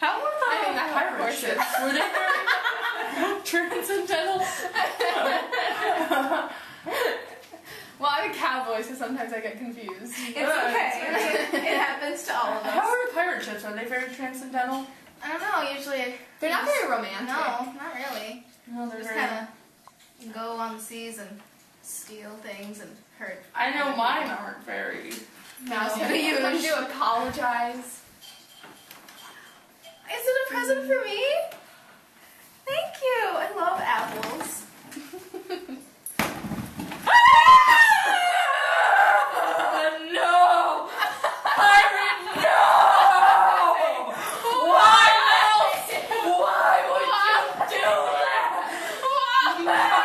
How were the I mean, I have pirate horses. ships? Were they very transcendental? Well, I'm a cowboy, so sometimes I get confused. It's okay. It happens to all of us. How are the pirate ships? Are they very transcendental? I don't know. Usually, They're not very romantic. no, not really. No, they're Just very. kind of go on the seas and steal things and hurt. I know mine aren't very. Now it's No. gonna you come to apologize. Is it a present for me? Thank you. I love apples. No! Pirate, no! Why else? Why would you do that? No!